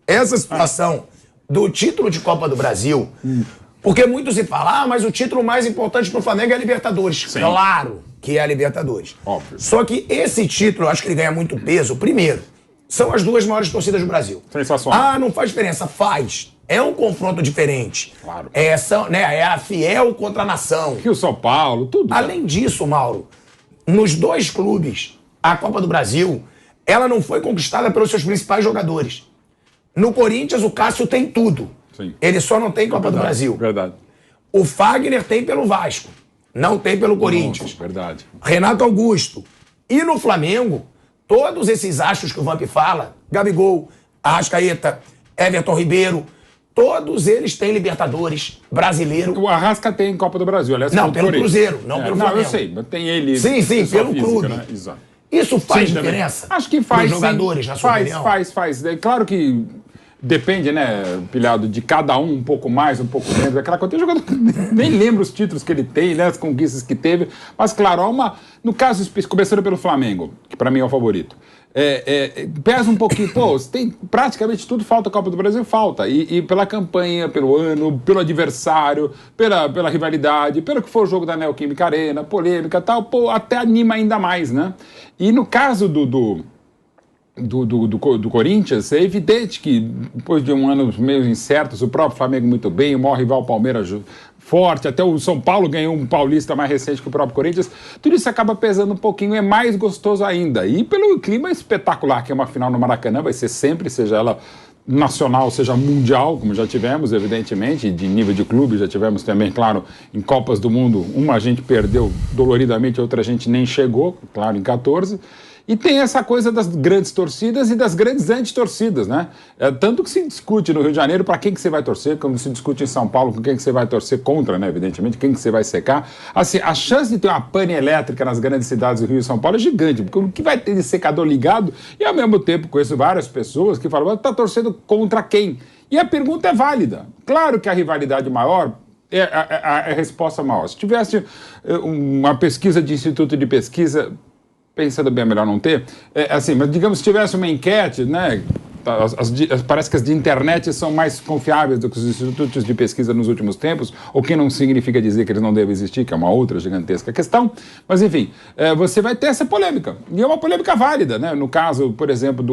essa situação do título de Copa do Brasil, porque muito se fala, mas o título mais importante pro Flamengo é a Libertadores. Sim. Claro que é a Libertadores. Óbvio. Só que esse título, eu acho que ele ganha muito peso. Primeiro, são as duas maiores torcidas do Brasil. Sensacional. Não faz diferença. Faz. É um confronto diferente. Claro. É a fiel contra a nação. Rio São Paulo, tudo. Além disso, Mauro, nos dois clubes, a Copa do Brasil, ela não foi conquistada pelos seus principais jogadores. No Corinthians, o Cássio tem tudo. Sim. Ele só não tem Copa do Brasil. Verdade. O Fagner tem pelo Vasco. Não tem pelo Corinthians. Verdade. Renato Augusto. E no Flamengo, todos esses astros que o Vamp fala, Gabigol, Arrascaeta, Everton Ribeiro, todos eles têm Libertadores, brasileiro. O Arrasca tem Copa do Brasil, aliás. Não, pelo Cruzeiro, não pelo Flamengo. Não, eu sei, mas tem ele. Sim, pelo física, clube. né? Exato. Isso faz Sim, diferença? Também. Acho que faz. Os jogadores, na sua opinião? Faz. É claro que depende, né, Pilhado, de cada um pouco mais, um pouco menos. Aquela coisa, tem jogador que nem lembra os títulos que ele tem, né, as conquistas que teve. Mas, claro, há uma. No caso, começando pelo Flamengo, que para mim é o favorito. Pesa um pouquinho, tem praticamente tudo, falta a Copa do Brasil, falta. E pela campanha, pelo ano, pelo adversário, pela rivalidade, pelo que for o jogo da Neoquímica Arena, polêmica e tal, até anima ainda mais, né? E no caso do Corinthians, é evidente que depois de um ano meio incerto, o próprio Flamengo muito bem, o maior rival Palmeiras forte, até o São Paulo ganhou um paulista mais recente que o próprio Corinthians, tudo isso acaba pesando um pouquinho, é mais gostoso ainda. E pelo clima espetacular, que é uma final no Maracanã, vai ser sempre, seja ela nacional, seja mundial, como já tivemos, evidentemente, de nível de clube, já tivemos também, claro, em Copas do Mundo, uma a gente perdeu doloridamente, outra a gente nem chegou, claro, em 14. E tem essa coisa das grandes torcidas e das grandes antitorcidas, né? Tanto que se discute no Rio de Janeiro para quem que você vai torcer, como se discute em São Paulo com quem que você vai torcer contra, né? Evidentemente, quem que você vai secar. Assim, a chance de ter uma pane elétrica nas grandes cidades do Rio e São Paulo é gigante, porque o que vai ter de secador ligado, e ao mesmo tempo conheço várias pessoas que falam, tá torcendo contra quem? E a pergunta é válida. Claro que a rivalidade maior é a resposta maior. Se tivesse uma pesquisa de instituto de pesquisa, pensando bem, é melhor não ter. Mas digamos, se tivesse uma enquete, né? Parece que as de internet são mais confiáveis do que os institutos de pesquisa nos últimos tempos, o que não significa dizer que eles não devem existir, que é uma outra gigantesca questão. Mas, enfim, você vai ter essa polêmica. E é uma polêmica válida, né? No caso, por exemplo,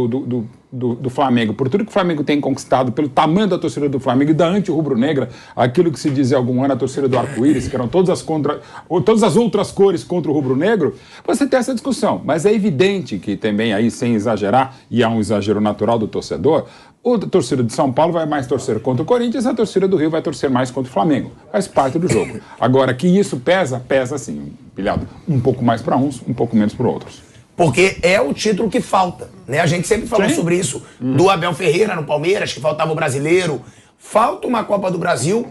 do Flamengo, por tudo que o Flamengo tem conquistado, pelo tamanho da torcida do Flamengo e da anti-rubro-negra, aquilo que se dizia há algum ano, a torcida do arco-íris, que eram todas as outras cores contra o rubro-negro, você tem essa discussão. Mas é evidente que também aí, sem exagerar, e há um exagero natural do torcedor, a torcida de São Paulo vai mais torcer contra o Corinthians, a torcida do Rio vai torcer mais contra o Flamengo. Faz parte do jogo. Agora, que isso pesa sim, Pilhado. Um pouco mais para uns, um pouco menos para outros. Porque é o título que falta, né? A gente sempre falou sobre isso, do Abel Ferreira no Palmeiras, que faltava o brasileiro. Falta uma Copa do Brasil.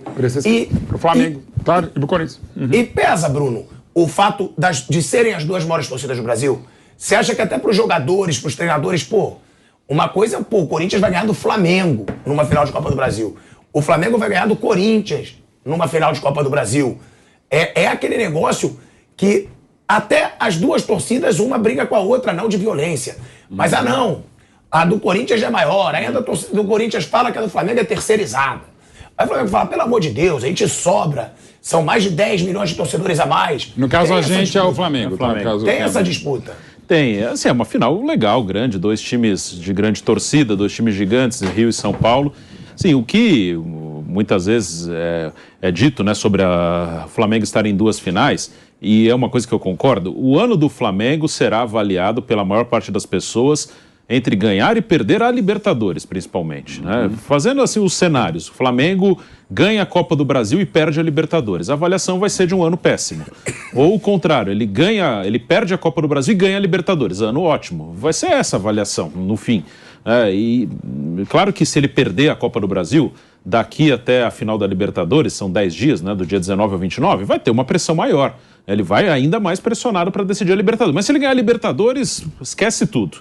Pro Flamengo, claro, e pro Corinthians. E pesa, Bruno, o fato de serem as duas maiores torcidas do Brasil. Você acha que até pros jogadores, pros treinadores, uma coisa, o Corinthians vai ganhar do Flamengo numa final de Copa do Brasil. O Flamengo vai ganhar do Corinthians numa final de Copa do Brasil. É aquele negócio que até as duas torcidas, uma briga com a outra, não de violência. Mas a do Corinthians é maior. Aí a torcida do Corinthians fala que a do Flamengo é terceirizada. Aí o Flamengo fala, pelo amor de Deus, a gente sobra. São mais de 10 milhões de torcedores a mais. No caso, a gente é o Flamengo. Tem essa disputa. Tem, assim, é uma final legal, grande, dois times de grande torcida, dois times gigantes, Rio e São Paulo. Sim, o que muitas vezes é dito, né, sobre o Flamengo estar em duas finais, e é uma coisa que eu concordo, o ano do Flamengo será avaliado pela maior parte das pessoas entre ganhar e perder a Libertadores, principalmente, né? Fazendo assim os cenários, o Flamengo ganha a Copa do Brasil e perde a Libertadores, a avaliação vai ser de um ano péssimo. Ou o contrário, ele perde a Copa do Brasil e ganha a Libertadores, ano ótimo. Vai ser essa avaliação, no fim. E claro que se ele perder a Copa do Brasil, daqui até a final da Libertadores, são 10 dias, né, do dia 19 ao 29, vai ter uma pressão maior. Ele vai ainda mais pressionado para decidir a Libertadores. Mas se ele ganhar a Libertadores, esquece tudo.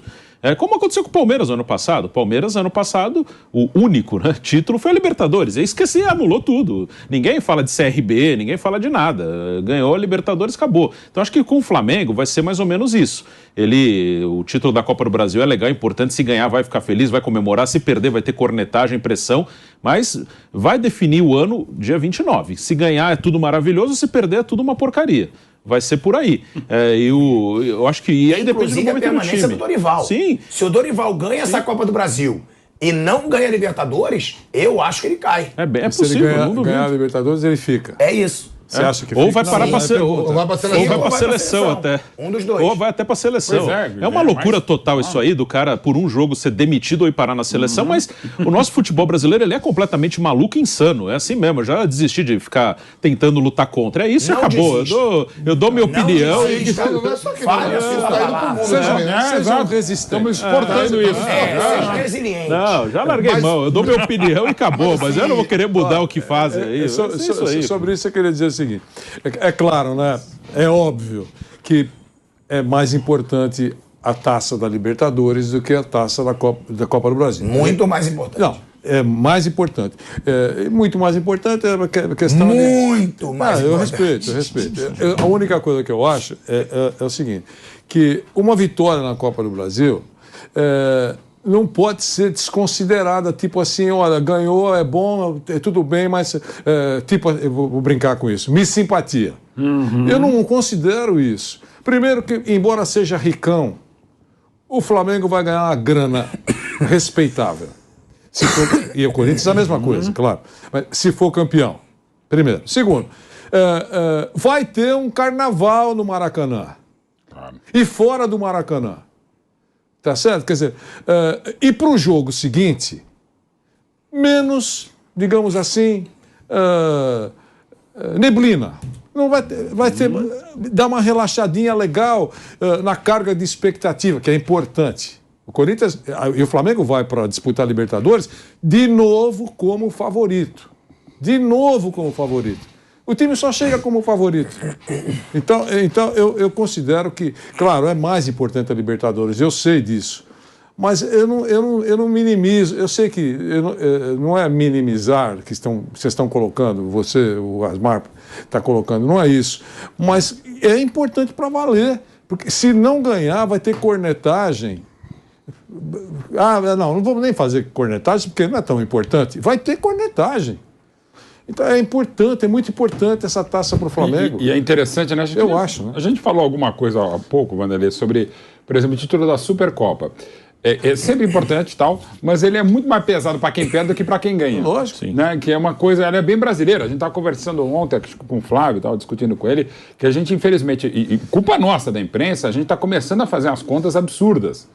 Como aconteceu com o Palmeiras ano passado. O Palmeiras, ano passado, o único, né, título foi a Libertadores. E esqueci, anulou tudo. Ninguém fala de CRB, ninguém fala de nada. Ganhou a Libertadores, acabou. Então acho que com o Flamengo vai ser mais ou menos isso. O título da Copa do Brasil é legal, é importante. Se ganhar, vai ficar feliz, vai comemorar. Se perder, vai ter cornetagem, pressão. Mas vai definir o ano dia 29. Se ganhar, é tudo maravilhoso. Se perder, é tudo uma porcaria. Vai ser por aí. Eu acho que... E aí depende do momento a permanência do Dorival. Sim. Se o Dorival ganha essa Copa do Brasil e não ganha a Libertadores, eu acho que ele cai. É possível. Se ele ganhar a Libertadores, ele fica. É isso. Você acha que ou vai parar para ou vai para seleção até. Um dos dois. Ou vai até para seleção. Pois é uma loucura total isso aí do cara por um jogo ser demitido ou ir parar na seleção, mas o nosso futebol brasileiro ele é completamente maluco e insano. É assim mesmo, eu já desisti de ficar tentando lutar contra. É isso e acabou. Eu dou minha opinião e sejam resistentes. Estamos exportando isso. Seja resiliente. Não, já larguei mão. Eu dou minha opinião e acabou, mas eu não vou querer mudar o que fazem aí. Sobre isso eu queria dizer o seguinte. É claro, né? É óbvio que é mais importante a taça da Libertadores do que a taça da Copa do Brasil. Muito mais importante. Não, é mais importante. Muito mais importante é a questão... Muito mais importante. Eu respeito. A única coisa que eu acho é o seguinte, que uma vitória na Copa do Brasil... não pode ser desconsiderada, tipo assim, olha, ganhou, é bom, é tudo bem, mas, tipo, eu vou brincar com isso, Miss Simpatia. Eu não considero isso. Primeiro que, embora seja ricão, o Flamengo vai ganhar uma grana respeitável. E o Corinthians é a mesma coisa, claro. Mas se for campeão, primeiro. Segundo, vai ter um carnaval no Maracanã. E fora do Maracanã. Tá certo? Quer dizer, e para o jogo seguinte, menos, digamos assim, neblina. Não vai ter, dar uma relaxadinha legal na carga de expectativa, que é importante. O Corinthians e o Flamengo vai para disputar a Libertadores de novo como favorito. De novo como favorito. O time só chega como favorito. Então eu considero que, claro, é mais importante a Libertadores, eu sei disso. Mas eu não minimizo, eu sei que não é minimizar que vocês estão colocando, você, o Asmar, está colocando, não é isso. Mas é importante para valer, porque se não ganhar, vai ter cornetagem. Não vamos nem fazer cornetagem, porque não é tão importante. Vai ter cornetagem. Então é importante, é muito importante essa taça para o Flamengo. E é interessante, né? Eu acho, né? A gente falou alguma coisa há pouco, Vanderlei, sobre, por exemplo, o título da Supercopa. É sempre importante e tal, mas ele é muito mais pesado para quem perde do que para quem ganha. Lógico. Sim. Né? Que é uma coisa, ela é bem brasileira. A gente estava conversando ontem com o Flávio, estava discutindo com ele, que a gente, infelizmente, e culpa nossa da imprensa, a gente está começando a fazer umas contas absurdas.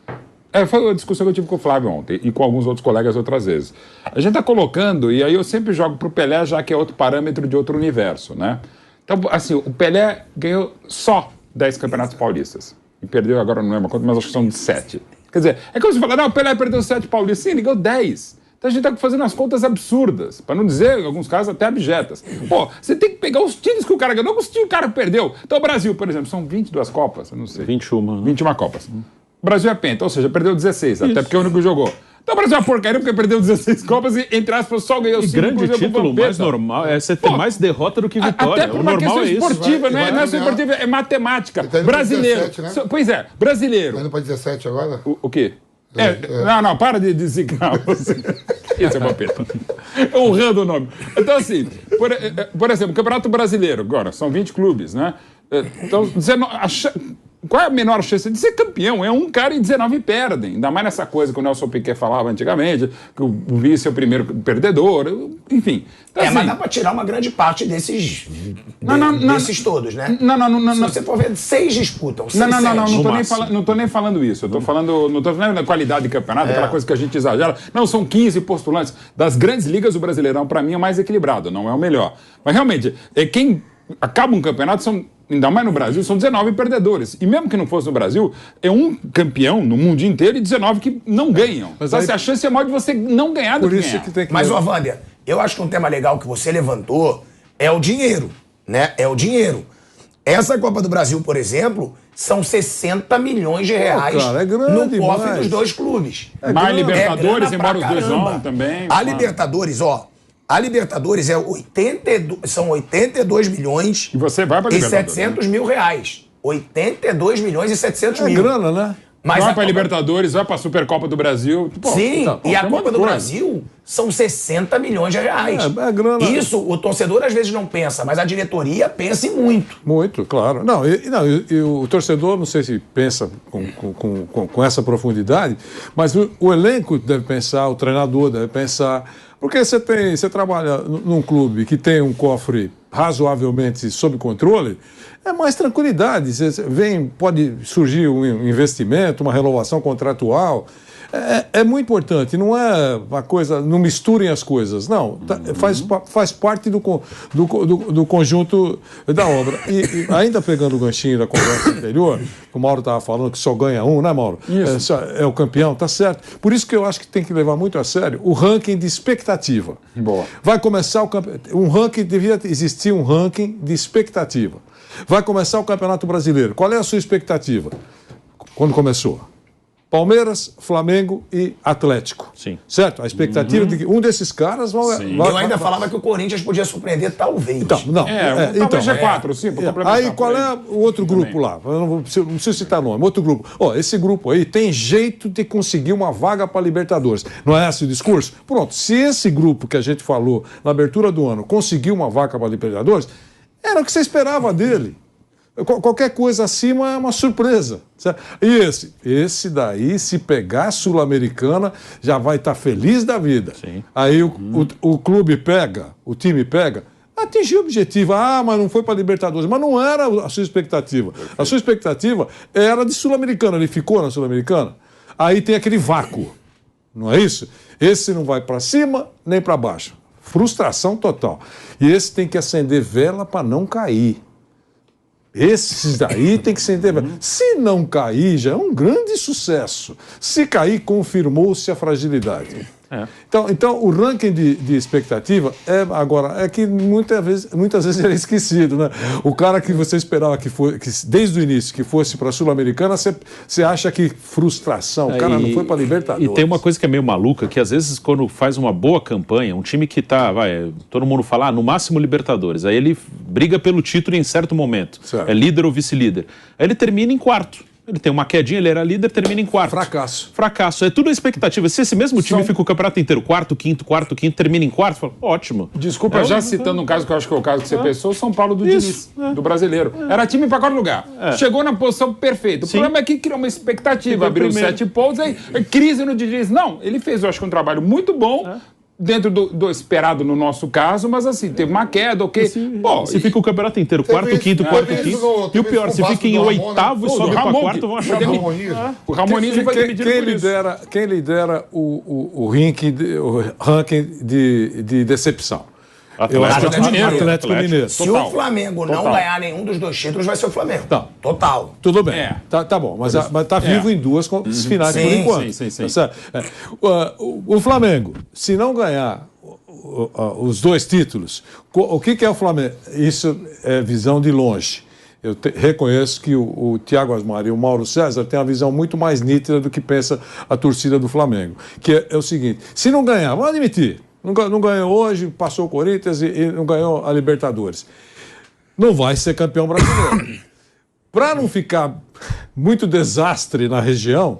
Foi a discussão que eu tive com o Flávio ontem e com alguns outros colegas outras vezes. A gente está colocando, e aí eu sempre jogo para o Pelé, já que é outro parâmetro de outro universo, né? Então, assim, o Pelé ganhou só 10 campeonatos paulistas. E perdeu agora, não lembro quanto, mas acho que são 7. Quer dizer, é como se falar, não, o Pelé perdeu 7 paulistas. Sim, ele ganhou 10. Então a gente está fazendo as contas absurdas, para não dizer, em alguns casos, até abjetas. Pô, você tem que pegar os títulos que o cara ganhou, não os títulos que o cara perdeu. Então o Brasil, por exemplo, são 22 Copas, eu não sei. 21. 21 Copas. O Brasil é penta, ou seja, perdeu 16, até porque é o único que jogou. Então o Brasil é uma porcaria porque perdeu 16 Copas e, entre aspas, só ganhou 5. Grande título, mais normal é você ter mais derrota do que vitória. Até por uma questão esportiva, não é só esportiva, é matemática. Brasileiro. 17, né? Pois é, brasileiro. Tá indo para 17 agora? O quê? Não, para de designar você. Esse é uma pena. Honrando o nome. Então, assim, por exemplo, o Campeonato Brasileiro, agora, são 20 clubes, né? Então, qual é a menor chance de ser campeão? É um cara e 19 perdem. Ainda mais nessa coisa que o Nelson Piquet falava antigamente, que o vice é o primeiro perdedor, enfim. Então, assim, mas dá pra tirar uma grande parte desses todos, né? Não. Se você for ver, 6 disputam. Não tô nem falando isso. Não tô falando da qualidade de campeonato, aquela coisa que a gente exagera. Não, são 15 postulantes. Das grandes ligas, o Brasileirão, pra mim, é o mais equilibrado, não é o melhor. Mas, realmente, quem acaba um campeonato ainda mais no Brasil, são 19 perdedores. E mesmo que não fosse no Brasil, é um campeão no mundo inteiro e 19 que não ganham. Mas aí, a chance é maior de você não ganhar do que ganhar. Que tem que... Mas, Wander, eu acho que um tema legal que você levantou é o dinheiro, né? É o dinheiro. Essa Copa do Brasil, por exemplo, são 60 milhões de reais cara, é grande no cofre demais. dos dois clubes. Mais Libertadores, grana embora os pra dois caramba. não também. A Libertadores, a Libertadores são 82 milhões E você vai pra e Libertadores, 700 mil reais. 82 milhões e 700 É mil. grana, né? Mas vai a pra Copa- Libertadores, vai pra Supercopa do Brasil. Pô, Sim, então, e a tem um monte Copa de do coisa. Brasil são 60 milhões de reais. É grana. Isso o torcedor às vezes não pensa, mas a diretoria pensa em muito. Muito, claro. Não, e o torcedor, não sei se pensa com essa profundidade, mas o elenco deve pensar, o treinador deve pensar. Porque você trabalha num clube que tem um cofre razoavelmente sob controle, é mais tranquilidade. Pode surgir um investimento, uma renovação contratual. É muito importante, não é uma coisa, não misturem as coisas, não, faz parte do conjunto da obra. E ainda pegando o ganchinho da conversa anterior, que o Mauro estava falando que só ganha um, né, Mauro? Isso. É o campeão, tá certo. Por isso que eu acho que tem que levar muito a sério o ranking de expectativa. Boa. Vai começar devia existir um ranking de expectativa. Vai começar o Campeonato Brasileiro. Qual é a sua expectativa? Quando começou? Palmeiras, Flamengo e Atlético. Sim. Certo? A expectativa de que um desses caras Eu ainda falava que o Corinthians podia surpreender, talvez. Então, não. Talvez G4, sim, pra complementar. Aí qual é o outro grupo lá? Eu não preciso citar nome. Outro grupo. Esse grupo aí tem jeito de conseguir uma vaga para Libertadores. Não é esse o discurso? Pronto. Se esse grupo que a gente falou na abertura do ano conseguiu uma vaga para Libertadores, era o que você esperava dele. Qualquer coisa acima é uma surpresa. Certo? E esse daí, se pegar a Sul-Americana, já vai estar feliz da vida. Sim. Aí o clube pega, o time pega, atingiu o objetivo. Mas não foi para a Libertadores. Mas não era a sua expectativa. A sua expectativa era de Sul-Americana. Ele ficou na Sul-Americana. Aí tem aquele vácuo. Não é isso? Esse não vai para cima nem para baixo. Frustração total. E esse tem que acender vela para não cair. Esses daí tem que ser enterrado. Se não cair, já é um grande sucesso. Se cair, confirmou-se a fragilidade. Então, o ranking de expectativa é que muitas vezes é esquecido, né? O cara que você esperava que desde o início que fosse para a Sul-Americana, você acha que frustração, o cara não foi para a Libertadores. E tem uma coisa que é meio maluca, que às vezes quando faz uma boa campanha, um time que todo mundo fala, no máximo Libertadores, aí ele briga pelo título em certo momento, certo. É líder ou vice-líder, aí ele termina em quarto. Ele tem uma quedinha, ele era líder, termina em quarto. Fracasso. É tudo a expectativa. Se esse mesmo time fica o campeonato inteiro, quarto, quinto, termina em quarto, fala, ótimo. Desculpa, citando um caso que eu acho que é o caso que você pensou, o São Paulo do Diniz, do brasileiro. Era time para quarto lugar. Chegou na posição perfeita. O problema é que criou uma expectativa, abriu 7 pontos, aí crise no Diniz. Não, ele fez, eu acho que um trabalho muito bom. Dentro do esperado no nosso caso, mas assim, teve uma queda, ok. Se fica o campeonato inteiro, quarto, quinto. E o pior, se fica em oitavo e sobe pra quarto, vão achar o Ramonismo vai demitir por isso. Quem lidera o ranking de decepção? Atlético Mineiro. Se o Flamengo não ganhar nenhum dos 2 títulos, vai ser o Flamengo. Total. Tudo bem. Tá bom, mas tá vivo em 2 finais por enquanto. Sim. Tá o Flamengo, se não ganhar os 2 títulos, o que é o Flamengo? Isso é visão de longe. Eu reconheço que o Thiago Asmar e o Mauro César têm uma visão muito mais nítida do que pensa a torcida do Flamengo. Que é o seguinte, se não ganhar, vamos admitir, não ganhou hoje, passou o Corinthians e não ganhou a Libertadores. Não vai ser campeão brasileiro. Para não ficar muito desastre na região,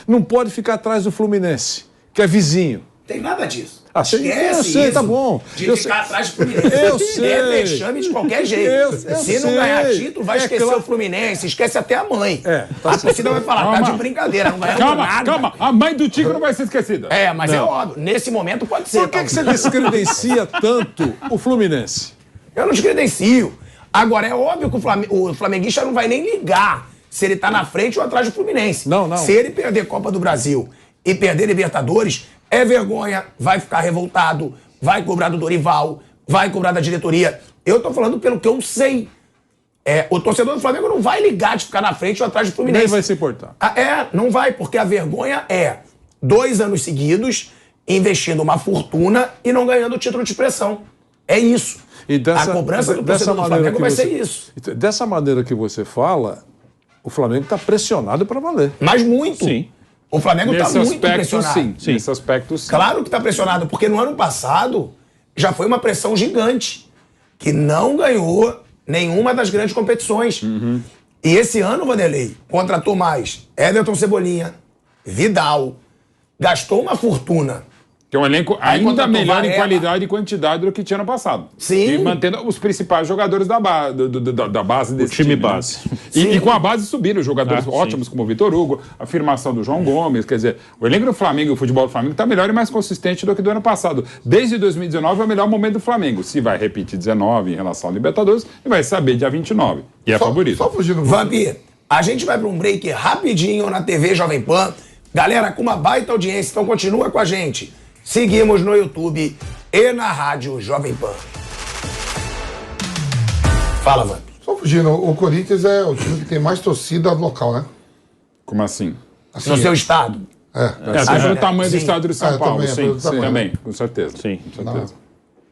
não pode ficar atrás do Fluminense, que é vizinho. Tem nada disso. Eu sei, tá bom. De ficar atrás do Fluminense. Eu sei. É vexame de qualquer jeito. Se não ganhar título, vai esquecer o Fluminense, esquece até a mãe. A torcida vai falar, tá de brincadeira, não ganhou nada. Calma, a mãe do Tigre não vai ser esquecida. Mas é óbvio, nesse momento pode ser. Por que você descredencia tanto o Fluminense? Eu não descredencio. Agora, é óbvio que o flamenguista não vai nem ligar se ele tá na frente ou atrás do Fluminense. Não. Se ele perder Copa do Brasil e perder Libertadores, é vergonha, vai ficar revoltado, vai cobrar do Dorival, vai cobrar da diretoria. Eu tô falando pelo que eu sei. O torcedor do Flamengo não vai ligar de ficar na frente ou atrás do Fluminense. Nem vai se importar. Não vai, porque a vergonha é 2 anos seguidos investindo uma fortuna e não ganhando o título de expressão. É isso. A cobrança do torcedor do Flamengo vai ser isso. Dessa maneira que você fala, o Flamengo está pressionado para valer. Mas muito. Sim. O Flamengo está Nesse muito aspecto, pressionado. sim. Nesse aspecto, sim. Claro que está pressionado, porque no ano passado já foi uma pressão gigante, que não ganhou nenhuma das grandes competições. E esse ano, Vanderlei, contratou mais Everton Cebolinha, Vidal, gastou uma fortuna. Que é um elenco Aí ainda contratou melhor em Varela. qualidade e quantidade do que tinha no passado. Sim. E mantendo os principais jogadores da base desse time né? base. E com a base subindo, jogadores sim. ótimos como o Vitor Hugo, a afirmação do João Gomes, quer dizer, o elenco do Flamengo, o futebol do Flamengo está melhor e mais consistente do que do ano passado. Desde 2019 é o melhor momento do Flamengo. Se vai repetir 19 em relação ao Libertadores, e vai saber dia 29. E é favorito. Só fugindo. Vampir, a gente vai para um break rapidinho na TV Jovem Pan. Galera, com uma baita audiência, então continua com a gente. Seguimos no YouTube e na rádio Jovem Pan. Fala, Vampir. Só fugindo, o Corinthians é o time que tem mais torcida local, né? Como assim? Assim, No seu estado. Até pelo tamanho do sim. estado de São Paulo. também, pelo tamanho. Também, com certeza. Sim. Com certeza.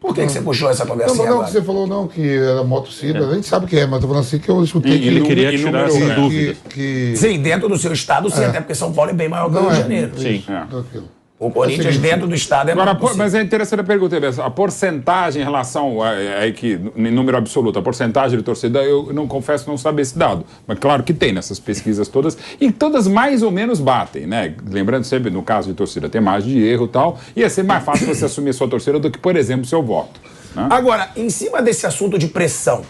Por que você puxou essa conversa Não, aí não, agora? que você falou não, que era maior torcida. A gente sabe que é, mas eu tô falando assim que eu escutei E que Ele queria e tirar número, essa né? dúvida. que Sim, dentro do seu estado, sim, até porque São Paulo é bem maior que o não Rio de é. Janeiro. Sim. Tranquilo. O Corinthians dentro do estado é Agora, maior. mas é interessante a pergunta, a porcentagem em relação a que, em número absoluto, a porcentagem de torcida, eu não confesso não saber esse dado. Mas claro que tem nessas pesquisas todas, e todas mais ou menos batem, né? Lembrando sempre, no caso de torcida, tem margem de erro e tal, ia ser mais fácil você assumir a sua torcida do que, por exemplo, seu voto. Né? Agora, em cima desse assunto de pressão,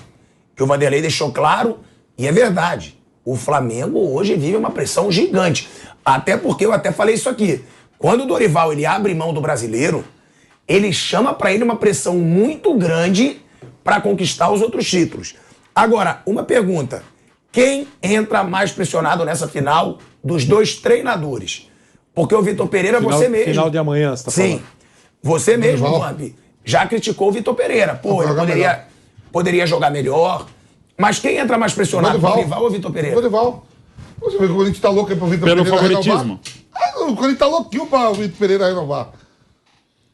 que o Vanderlei deixou claro, e é verdade, o Flamengo hoje vive uma pressão gigante. Até porque eu até falei isso aqui. Quando o Dorival ele abre mão do brasileiro, ele chama para ele uma pressão muito grande para conquistar os outros títulos. Agora, uma pergunta. Quem entra mais pressionado nessa final dos dois treinadores? Porque o Vitor Pereira, Final- você mesmo. final de amanhã, você tá Sim. falando. Você mesmo, Dorival. Vamp, já criticou o Vitor Pereira. Pô, ele Jogar poderia jogar melhor. Mas quem entra mais pressionado, Dorival ou Vitor Pereira? Dorival. Você vê que o Corinthians tá louco aí pro Vitor Pelo Pereira favoritismo. renovar. O Corinthians tá louquinho pra o Vitor Pereira renovar.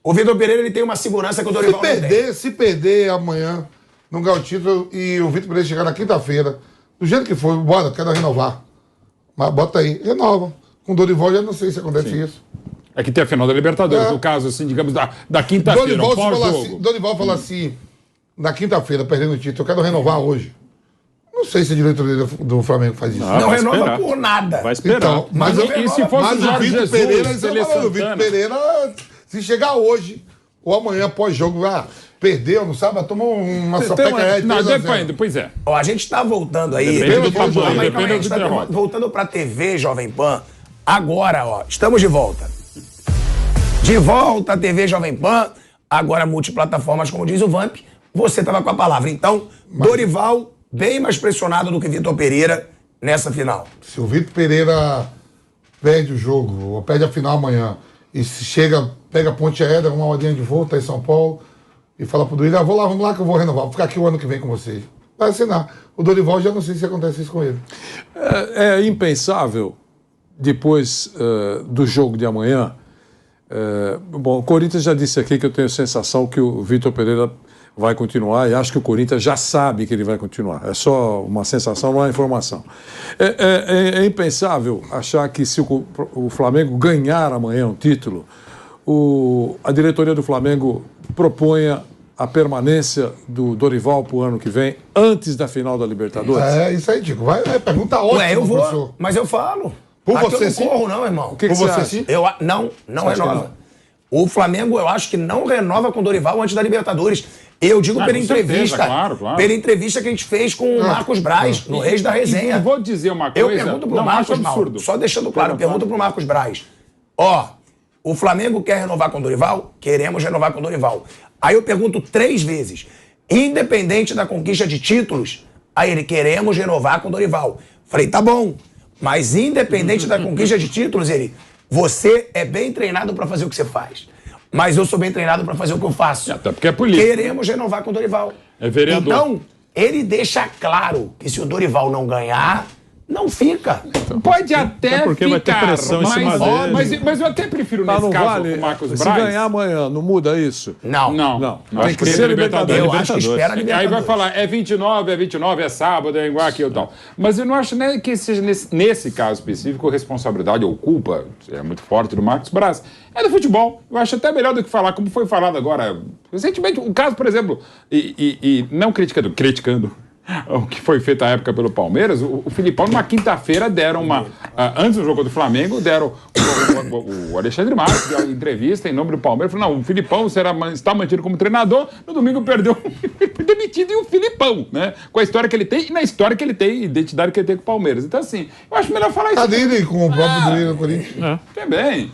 O Vitor Pereira ele tem uma segurança que o Dorival não tem. Se perder amanhã, não ganhar o título e o Vitor Pereira chegar na quinta-feira, do jeito que for, bora, quero renovar. Mas bota aí, renova. Com o Dorival já não sei se acontece isso. É que tem a final da Libertadores, É. no caso, assim, digamos, da quinta-feira, um Dorival, fala pós-jogo. assim, Dorival fala assim, na quinta-feira, perdendo o título, eu quero renovar hoje. Não sei se a diretoria do Flamengo faz isso. Não vai renova esperar. por nada. Vai esperar. Então, mas, E se fosse mas o Jorge Vitor Jesus, Pereira, eles Tele estão falando, o Vitor Santana. Pereira, se chegar hoje ou amanhã pós-jogo, perdeu, não sabe, tomou uma sapeca aí. Não, 3 a 0. depende, pois é. Ó, a gente tá voltando aí. Depende do Calma aí, tamanho, calma aí, depende a gente do derrota. voltando pra TV Jovem Pan. Agora, ó, estamos de volta. De volta à TV Jovem Pan. Agora multiplataformas, como diz o Vamp. Você tava com a palavra. Então, Dorival bem mais pressionado do que Vitor Pereira nessa final. Se o Vitor Pereira perde o jogo, ou perde a final amanhã, e se chega, pega a ponte aérea, uma horinha de volta em São Paulo, e fala pro Duílio, vamos lá que eu vou renovar, vou ficar aqui o ano que vem com vocês. Vai assinar. O Dorival já não sei se acontece isso com ele. É impensável, depois do jogo de amanhã. Bom, o Corinthians já disse aqui que eu tenho a sensação que o Vitor Pereira vai continuar e acho que o Corinthians já sabe que ele vai continuar. É só uma sensação, não é informação. É impensável achar que se o Flamengo ganhar amanhã um título, a diretoria do Flamengo proponha a permanência do Dorival para o ano que vem, antes da final da Libertadores. É isso aí, Tico. Pergunta ótima, Ué, eu vou, professor. mas eu falo. Por Aqui você eu não sim? corro não, irmão. O que Por você você acha? sim? Não acha que renova. O Flamengo, eu acho que não renova com o Dorival antes da Libertadores. Eu digo pela com certeza, entrevista. claro. Pela entrevista que a gente fez com o Marcos Braz, no Reis da Resenha. E vou dizer uma Eu coisa. pergunto pro não, Marcos, acho absurdo. Mauro, só deixando claro, eu pergunto pro Marcos Braz. Ó, o Flamengo quer renovar com o Dorival? Queremos renovar com o Dorival. Aí eu pergunto 3 vezes. Independente da conquista de títulos, aí ele, queremos renovar com o Dorival. Falei, tá bom. Mas independente da conquista de títulos, ele, você é bem treinado pra fazer o que você faz. Mas eu sou bem treinado pra fazer o que eu faço. Até porque é político. Queremos renovar com o Dorival. É vereador. Então, ele deixa claro que se o Dorival não ganhar, Não fica. Pode até porque vai ter ficar, pressão em cima dele. mas eu até prefiro nesse Não caso vale. o Marcos Se Braz. ganhar amanhã, não muda isso? Não. Não. Tem Acho que que ser Libertadores. Eu acho que espera a Aí Libertadores. vai falar, é 29, é sábado, é igual aquilo e tal. Mas eu não acho nem que seja nesse caso específico responsabilidade ou culpa, é muito forte do Marcos Braz. É do futebol. Eu acho até melhor do que falar, como foi falado agora recentemente. O caso, por exemplo, e não criticando o que foi feito à época pelo Palmeiras, o Filipão, numa quinta-feira, deram antes do jogo do Flamengo, deram o Alexandre Matos, deu uma entrevista em nome do Palmeiras, falou, não, o Filipão está mantido como treinador, no domingo perdeu, foi demitido, e o Filipão, né? Com a história que ele tem, e na história que ele tem, identidade que ele tem com o Palmeiras. Então, assim, eu acho melhor falar isso. A dele com o próprio Duílio no Corinthians. Também.